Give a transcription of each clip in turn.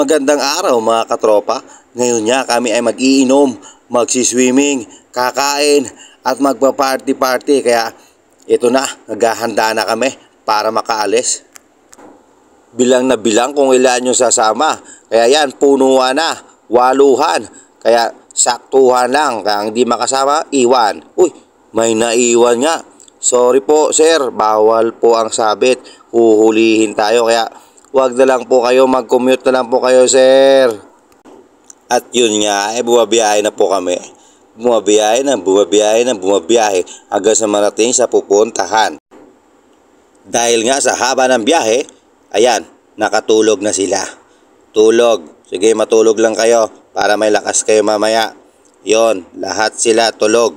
Magandang araw mga katropa. Ngayon nga kami ay mag-iinom, magsiswimming, kakain at magpa-party-party. Kaya ito na, naghahanda na kami para makaalis. Bilang na bilang kung ilan yung sasama. Kaya yan, punuan na, waluhan. Kaya saktuhan lang, kaya hindi makasama, iwan. Uy, may naiwan nga. Sorry po sir, bawal po ang sabit. Huhulihin tayo, kaya wag na lang po kayo, mag-commute na lang po kayo sir. At yun nga, bumabiyahe na po kami. Bumabiyahe hanggang sa marating sa pupuntahan. Dahil nga sa haba ng biyahe, ayan, nakatulog na sila. Tulog. Sige, matulog lang kayo para may lakas kayo mamaya. Yon, lahat sila tulog.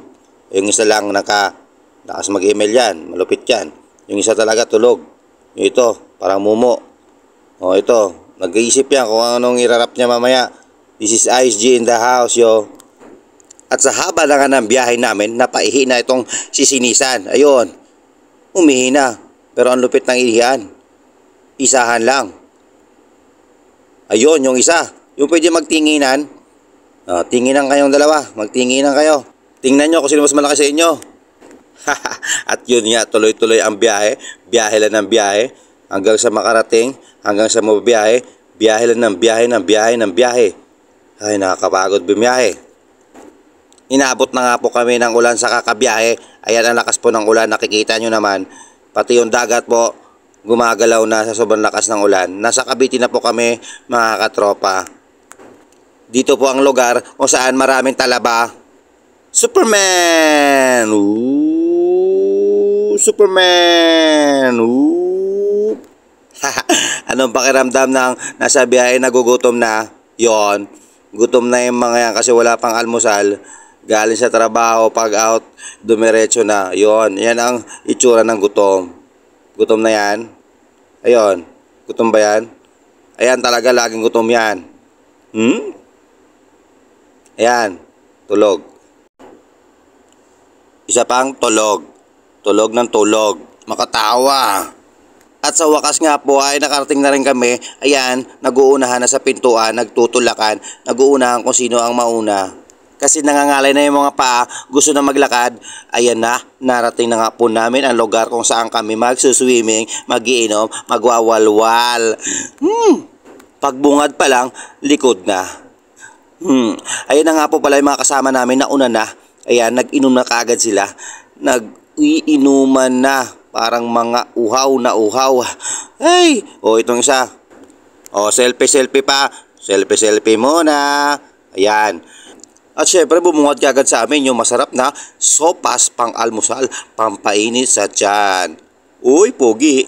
Yung isa lang lakas mag-email yan, malupit yan. Yung isa talaga tulog. Yung ito, parang mumo. O ito, nag-iisip yan kung anong irarap niya mamaya. This is Ice G in the house, yo. At sa haba na nga ng biyahe namin, napaihi na itong sisinisan. Ayun, umihi na. Pero ang lupit ng ihihan. Isahan lang. Ayun, yung isa. Yung pwede magtinginan. Tinginan kayong dalawa. Magtinginan kayo. Tingnan nyo kung sino mas malaki sa inyo. At yun nga, tuloy-tuloy ang biyahe. Biyahe lang ng biyahe. Hanggang sa makarating. Hanggang sa mabiyahe. Biyahe lang ng biyahe. Ay, nakakapagod bumiyahe. Inaabot na nga po kami ng ulan sa kakabiyahe. Ayan ang lakas po ng ulan. Nakikita nyo naman. Pati yung dagat po, gumagalaw na sa sobrang lakas ng ulan. Nasa Cavite na po kami, mga katropa. Dito po ang lugar kung saan maraming talaba. Superman! Ooh, Superman! Ooh. Anong pakiramdam ng nasa biyahe, nagugutom na? Yon, gutom na yung mga yan kasi wala pang almusal. Galing sa trabaho, pag out, dumiretso na. Yon, yan ang itsura ng gutom. Gutom na yan. Ayun, gutom ba yan? Ayan talaga, laging gutom yan. Ayan, tulog. Isa pang tulog. Tulog ng tulog. Makatawa. At sa wakas nga po ay nakarating na rin kami. Ayan, nag-uunahan na sa pintuan, nagtutulakan, nag-uunahan kung sino ang mauna. Kasi nangangalay na yung mga paa, gusto na maglakad. Ayan na, narating na nga po namin ang lugar kung saan kami magsuswimming, magiinom, magwawalwal. Pagbungad pa lang, likod na. Ayan na nga po pala yung mga kasama namin, nauna na. Ayan, nag-inom na kaagad sila. Nag-iinuman na, parang mga uhaw na uhaw. Ay, itong isa. Selfie pa. Selfie muna. Ayan. At syempre bumungad kagad sa amin yung masarap na sopas pang almusal, pampainit sa tiyan. Uy, pogi.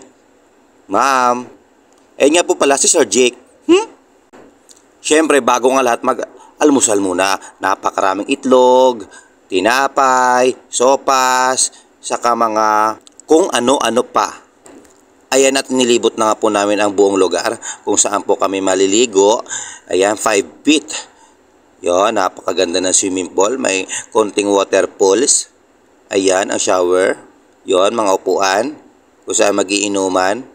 Ma'am. Nga po pala si Sir Jake. Syempre bago nga lahat mag-almusal muna. Napakaraming itlog, tinapay, sopas, saka mga kung ano-ano pa. Ayan, at nilibot na nga po namin ang buong lugar kung saan po kami maliligo. Ayan, 5 feet. Yon, napakaganda ng swimming pool. May konting water pools. Ayan, ang shower. Yon, mga upuan kung saan magiinuman.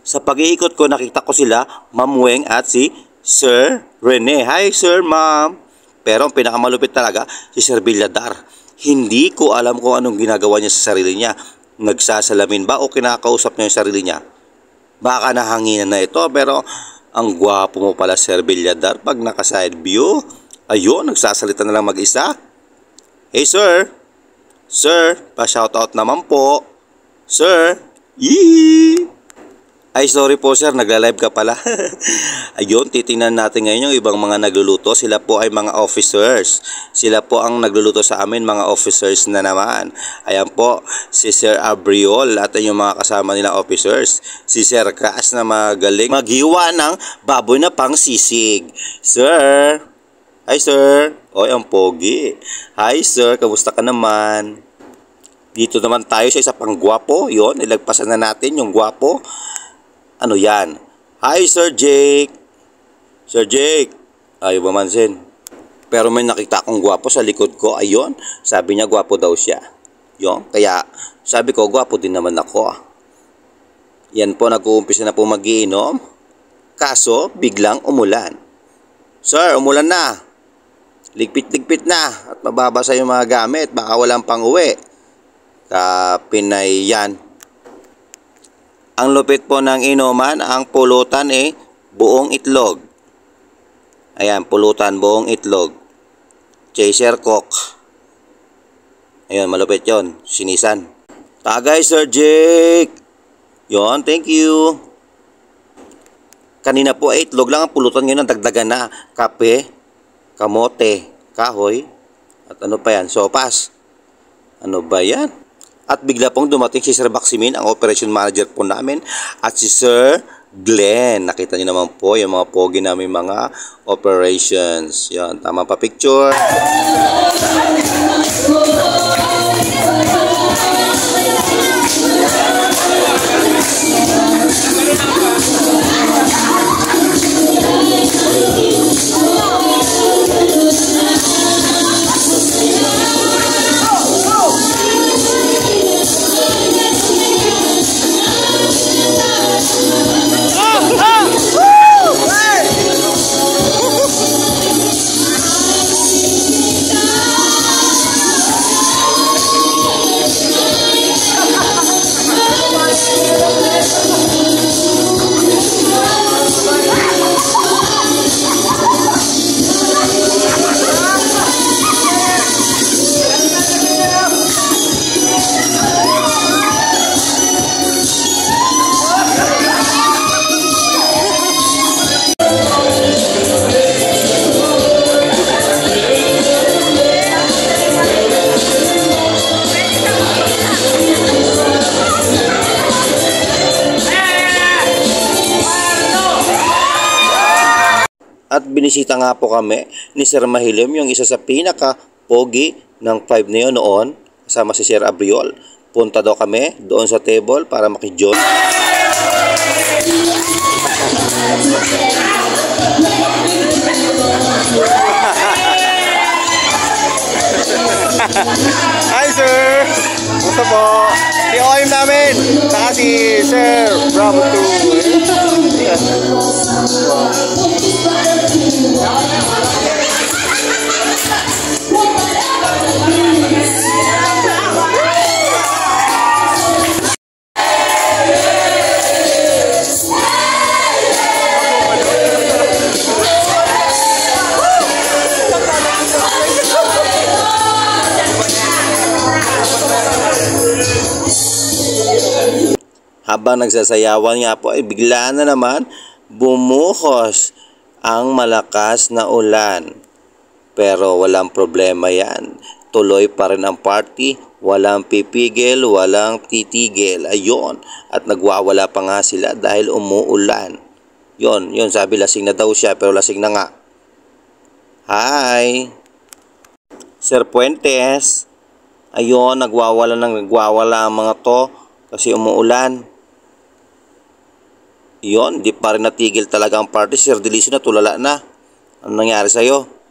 Sa pag-iikot ko, nakita ko sila, Ma'am Weng at si Sir Rene. Hi, Sir, Ma'am. Pero ang pinakamalupit talaga, si Sir Villadar. Hindi ko alam kung anong ginagawa niya sa sarili niya. Nagsasalamin ba o kinakausap niya yung sarili niya? Baka nahanginan na ito, pero ang gwapo mo pala, Sir Villadar, pag naka-side view. Ayun, nagsasalita na lang mag-isa. Hey, sir. Sir, pa-shoutout naman po. Sir. Yee! Ay, sorry po sir, nagla-live ka pala. Ayun, titingnan natin ngayon yung ibang mga nagluluto. Sila po ay mga officers. Sila po ang nagluluto sa amin, mga officers na naman. Ayan po, si Sir Abriol at yung mga kasama nila officers. Si Sir Cass na magaling maghiwa ng baboy na pang sisig. Sir. Hi sir. Oy, ang pogi. Hi sir, kamusta ka naman? Dito naman tayo sa isa pang gwapo. Yon, ilagpasan na natin yung gwapo. Ano yan? Hi Sir Jake. Sir Jake. Ayaw ba mansin? Pero may nakita akong gwapo sa likod ko. Ayun, sabi niya gwapo daw siya. Yon, kaya sabi ko gwapo din naman ako. Yan po, nag-uumpisa na po magiinom. Kaso, biglang umulan. Sir, umulan na. Ligpit-ligpit na at mababasa yung mga gamit. Baka walang pang-uwi. Kapinay yan. Ang lupit po ng inuman, ang pulutan buong itlog. Ayan, pulutan, buong itlog. Chaser Coke. Ayun, malupit yon. Sinisan. Tagay, Sir Jake. Yon, thank you. Kanina po itlog lang ang pulutan, ngayon ang dagdagan na. Kape, kamote, kahoy, at ano pa yan? Sopas. Ano ba yan? At bigla pong dumating si Sir Maximin, ang operation manager po namin, at si Sir Glenn. Nakita niyo naman po yung mga pogi namin mga operations. Yan, tama pa picture. At binisita nga po kami ni Sir Mahilim, yung isa sa pinaka-pogi ng 5 na yun noon, kasama si Sir Abriol. Punta daw kami doon sa table para makijoin. Hi sir! Gusto po? Si OM namin! Saka si Sir Bravo 2. Habang nagsasayawan nga po ay bigla na naman bumuhos ang malakas na ulan. Pero walang problema yan. Tuloy pa rin ang party, walang pipigil, walang titigil. Ayun, at nagwawala pa nga sila dahil umuulan. Yun, sabi lasing na daw siya pero lasing na nga. Hi! Sir Puentes. Ayun, nagwawala ang mga to kasi umuulan. Yon, di pa rin natigil talaga ang party. Sir Delicio na tulala na. Ano nangyari sa'yo?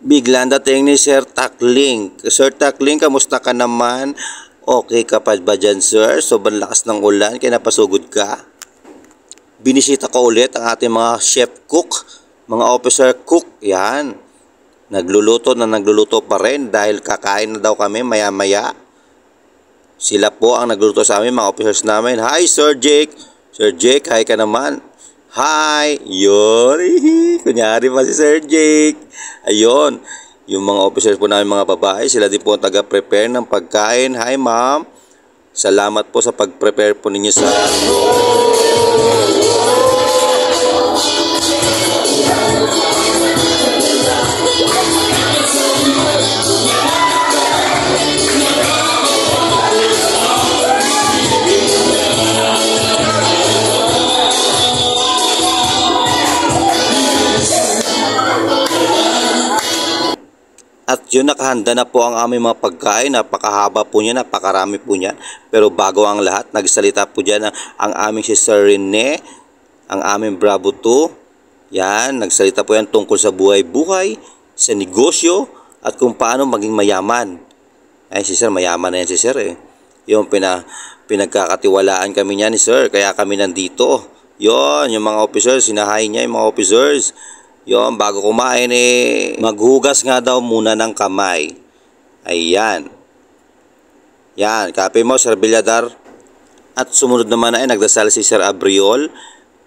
Biglang dating ni Sir Takling. Sir Takling, kamusta ka naman? Okay ka pa ba dyan, sir? Sobrang lakas ng ulan, kaya napasugod ka? Binisita ko ulit ang ating mga chef cook, mga officer cook. Yan. Nagluluto pa rin dahil kakain na daw kami maya-maya. Sila po ang nagluluto sa amin, mga officers namin. Hi, Sir Jake. Sir Jake, hi ka naman. Hi! Yun! Kunyari pa si Sir Jake. Ayun. Yung mga officers po namin, mga babae, sila din po ang taga-prepare ng pagkain. Hi, ma'am. Salamat po sa pag-prepare po ninyo sa... At yun, nakahanda na po ang aming mga pagkain. Napakahaba po niya, napakarami po niya. Pero bago ang lahat, nagsalita po dyan ang aming si Sir Rene, ang aming Bravo 2. Yan, nagsalita po yan tungkol sa buhay-buhay, sa negosyo, at kung paano maging mayaman. Ay, si Sir, mayaman na yan si Sir eh. Yung pinagkakatiwalaan kami niya ni Sir, kaya kami nandito. Yon, yung mga officers, sinahay niya yung mga officers. Yon, bago kumain eh, maghugas nga daw muna ng kamay. Ayan. Yan, copy mo, Sir Villadar. At sumunod naman ay nagdasal si Sir Abriol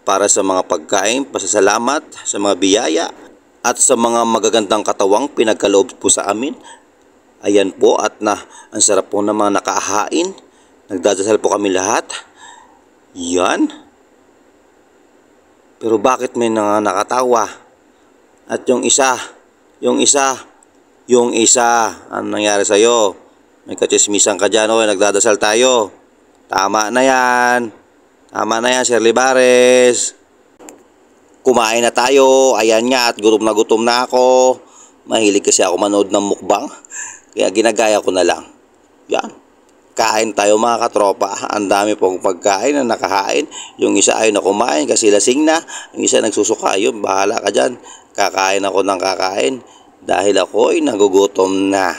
para sa mga pagkain, pasasalamat sa mga biyaya at sa mga magagandang katawang pinagkaloob po sa amin. Ayan po, at ang sarap po ng mga nakahain. Nagdadasal po kami lahat. Yan. Pero bakit may nakatawa? At yung isa, ano nangyari sa'yo? May kachismisan ka dyan, nagdadasal tayo. Tama na yan, Sir Libares. Kumain na tayo, ayan nga, at gutom na ako. Mahilig kasi ako manood ng mukbang, kaya ginagaya ko na lang. Yan, kain tayo mga katropa. Ang dami pong pagkain na nakahain. Yung isa ay na kumain kasi lasing na, yung isa nagsusuka. Yun, bahala ka dyan. Kakain ako ng kakain dahil ako ay nagugutom na.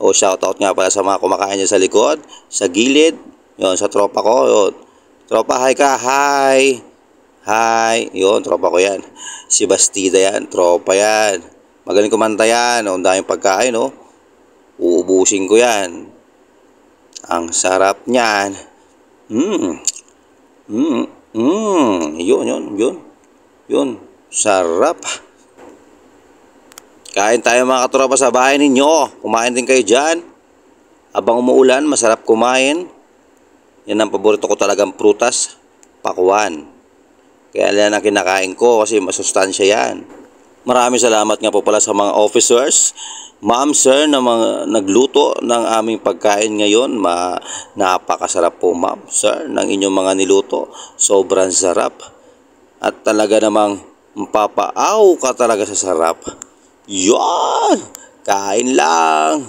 O shoutout nga pala sa mga kumakain dyan sa likod, sa gilid, yon, sa tropa ko. Yun. Tropa, hi ka, hi. Hi, yun, tropa ko yan. Si Bastida yan, tropa yan. Magaling kumanta yan, ang daming pagkain, uubusin ko yan. Ang sarap niyan. Yun. Sarap. Kain tayo mga katropa sa bahay ninyo. Kumain din kayo dyan. Habang umuulan, masarap kumain. Yan ang paborito ko talagang prutas. Pakwan. Kaya yan ang kinakain ko kasi masustansya yan. Maraming salamat nga po pala sa mga officers. Ma'am, sir, na mga nagluto ng aming pagkain ngayon. Napakasarap po, ma'am, sir, ng inyong mga niluto. Sobrang sarap. At talaga namang mapapaaw ka talaga sa sarap. Yan! Kain lang!